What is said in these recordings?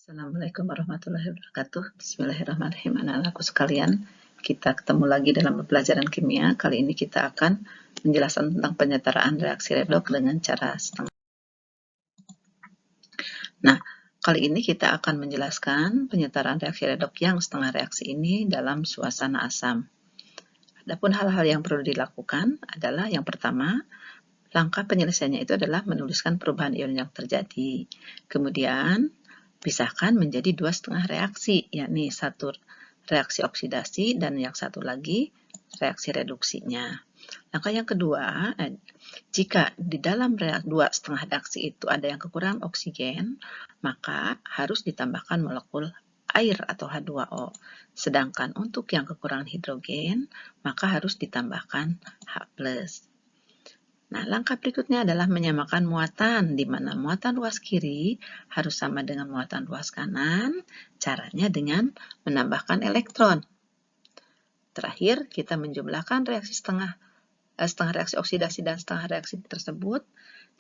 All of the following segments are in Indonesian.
Assalamualaikum warahmatullahi wabarakatuh. Bismillahirrahmanirrahim. Anak-anakku sekalian, kita ketemu lagi dalam pembelajaran kimia. Kali ini kita akan menjelaskan tentang penyetaraan reaksi redoks dengan cara setengah. Nah, kali ini kita akan menjelaskan penyetaraan reaksi redoks yang setengah reaksi ini dalam suasana asam. Adapun hal-hal yang perlu dilakukan adalah yang pertama, langkah penyelesaiannya itu adalah menuliskan perubahan ion yang terjadi. Kemudian, pisahkan menjadi dua setengah reaksi, yakni satu reaksi oksidasi dan yang satu lagi reaksi reduksinya. Langkah yang kedua, jika di dalam dua setengah reaksi itu ada yang kekurangan oksigen, maka harus ditambahkan molekul air atau H2O. Sedangkan untuk yang kekurangan hidrogen, maka harus ditambahkan H+. Nah, langkah berikutnya adalah menyamakan muatan, di mana muatan ruas kiri harus sama dengan muatan ruas kanan. Caranya dengan menambahkan elektron. Terakhir, kita menjumlahkan reaksi setengah reaksi oksidasi dan setengah reaksi tersebut,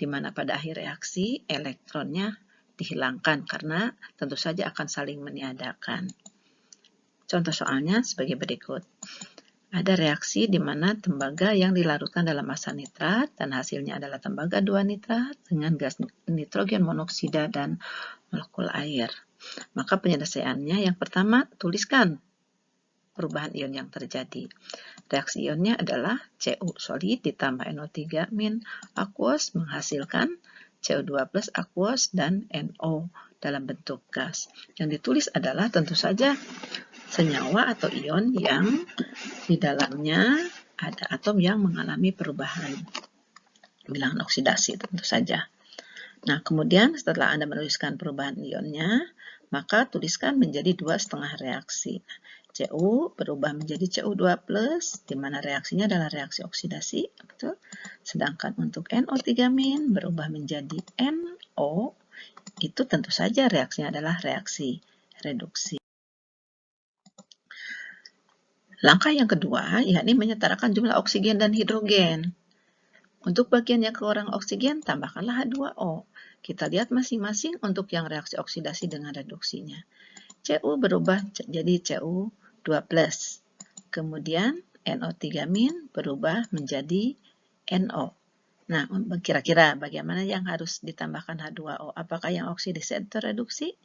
di mana pada akhir reaksi elektronnya dihilangkan karena tentu saja akan saling meniadakan. Contoh soalnya sebagai berikut. Ada reaksi di mana tembaga yang dilarutkan dalam massa nitrat dan hasilnya adalah tembaga 2 nitrat dengan gas nitrogen monoksida dan molekul air. Maka penyelesaiannya yang pertama, tuliskan perubahan ion yang terjadi. Reaksi ionnya adalah Cu solid ditambah NO3- aqueous menghasilkan CO2 plus aqueous dan NO dalam bentuk gas. Yang ditulis adalah tentu saja senyawa atau ion yang di dalamnya ada atom yang mengalami perubahan bilangan oksidasi tentu saja. Nah, kemudian setelah Anda menuliskan perubahan ionnya, maka tuliskan menjadi dua setengah reaksi. Cu berubah menjadi Cu2+, di mana reaksinya adalah reaksi oksidasi, betul? Sedangkan untuk NO3- berubah menjadi NO, itu tentu saja reaksinya adalah reaksi reduksi. Langkah yang kedua, yakni menyetarakan jumlah oksigen dan hidrogen. Untuk bagian yang kurang oksigen, tambahkanlah H2O. Kita lihat masing-masing untuk yang reaksi oksidasi dengan reduksinya. Cu berubah jadi Cu2+. Kemudian NO3- berubah menjadi NO. Nah, kira-kira bagaimana yang harus ditambahkan H2O? Apakah yang oksidasi atau reduksi?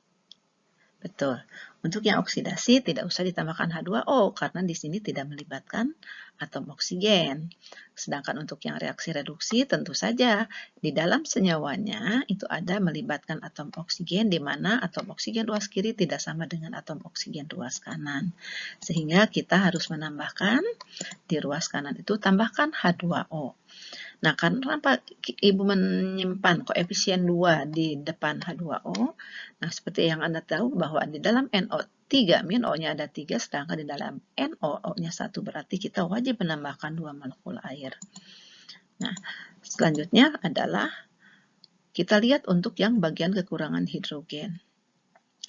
Betul. Untuk yang oksidasi tidak usah ditambahkan H2O karena di sini tidak melibatkan atom oksigen. Sedangkan untuk yang reaksi reduksi tentu saja di dalam senyawanya itu ada melibatkan atom oksigen di mana atom oksigen ruas kiri tidak sama dengan atom oksigen ruas kanan. Sehingga kita harus menambahkan di ruas kanan itu tambahkan H2O. Nah, karena Ibu menyimpan koefisien 2 di depan H2O, nah seperti yang Anda tahu bahwa di dalam NO3- O-nya ada 3, sedangkan di dalam NO, O-nya 1, berarti kita wajib menambahkan 2 molekul air. Nah, selanjutnya adalah kita lihat untuk yang bagian kekurangan hidrogen.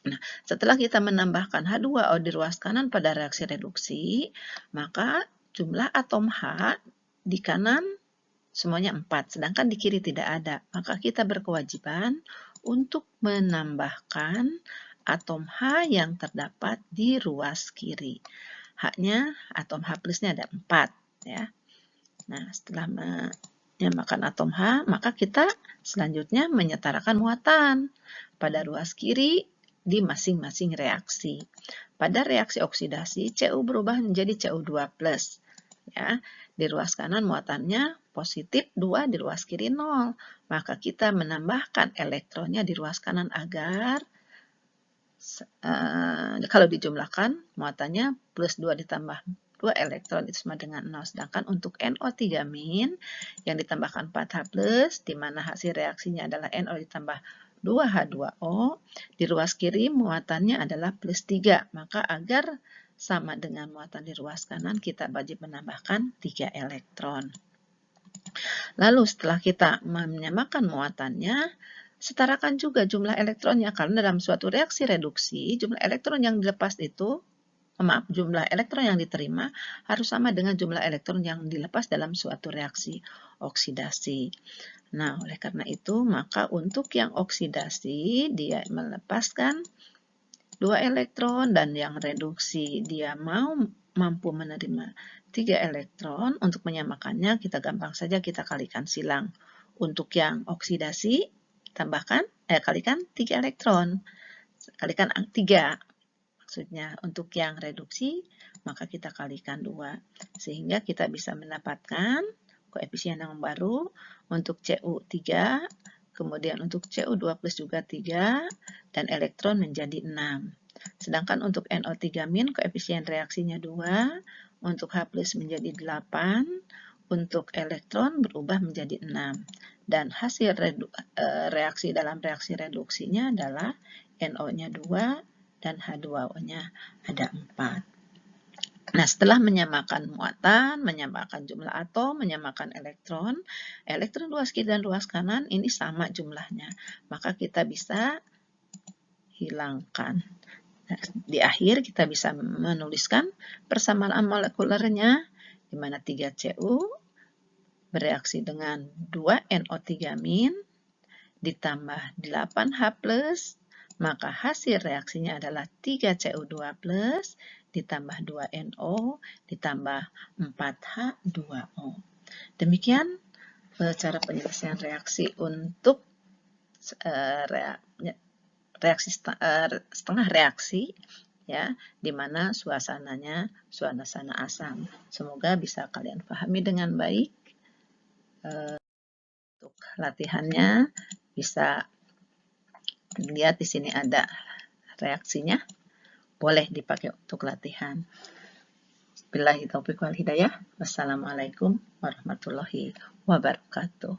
Nah, setelah kita menambahkan H2O di ruas kanan pada reaksi reduksi, maka jumlah atom H di kanan semuanya 4, sedangkan di kiri tidak ada. Maka kita berkewajiban untuk menambahkan atom H yang terdapat di ruas kiri. H-nya, atom H plusnya ada 4. Ya. Nah, setelah menyamakan atom H, maka kita selanjutnya menyetarakan muatan pada ruas kiri di masing-masing reaksi. Pada reaksi oksidasi, Cu berubah menjadi Cu2+. Ya, di ruas kanan muatannya positif 2, di ruas kiri 0. Maka kita menambahkan elektronnya di ruas kanan agar kalau dijumlahkan muatannya plus 2 ditambah 2 elektron itu sama dengan 0. Sedangkan untuk NO3- yang ditambahkan 4H+, di mana hasil reaksinya adalah NO ditambah 2H2O, di ruas kiri muatannya adalah plus 3. Maka agar sama dengan muatan di ruas kanan, kita wajib menambahkan 3 elektron. Lalu setelah kita menyamakan muatannya, setarakan juga jumlah elektronnya, karena dalam suatu reaksi reduksi, jumlah elektron yang dilepas itu, jumlah elektron yang diterima harus sama dengan jumlah elektron yang dilepas dalam suatu reaksi oksidasi. Nah, oleh karena itu, maka untuk yang oksidasi, dia melepaskan 2 elektron dan yang reduksi dia mampu menerima 3 elektron. Untuk menyamakannya kita gampang saja kita kalikan silang. Untuk yang oksidasi kalikan 3 elektron. Kalikan 3. Maksudnya untuk yang reduksi maka kita kalikan 2 sehingga kita bisa mendapatkan koefisien yang baru untuk Cu 3, kemudian untuk Cu2+ juga 3, dan elektron menjadi 6. Sedangkan untuk NO3- koefisien reaksinya 2, untuk H+ menjadi 8, untuk elektron berubah menjadi 6. Dan hasil reaksi dalam reaksi reduksinya adalah NO-nya 2 dan H2O-nya ada 4. Nah, setelah menyamakan muatan, menyamakan jumlah atom, menyamakan elektron luas kiri dan luas kanan ini sama jumlahnya. Maka kita bisa hilangkan. Nah, di akhir kita bisa menuliskan persamaan molekulernya, di mana 3Cu bereaksi dengan 2NO3- ditambah 8H+, maka hasil reaksinya adalah 3Cu2+ ditambah 2NO ditambah 4H2O. Demikian cara penyelesaian reaksi untuk reaksi setengah reaksi, ya, di mana suasananya suasana asam. Semoga bisa kalian pahami dengan baik. Untuk latihannya bisa lihat di sini ada reaksinya. Boleh dipakai untuk latihan. Billahi taufiq wal hidayah. Wassalamualaikum warahmatullahi wabarakatuh.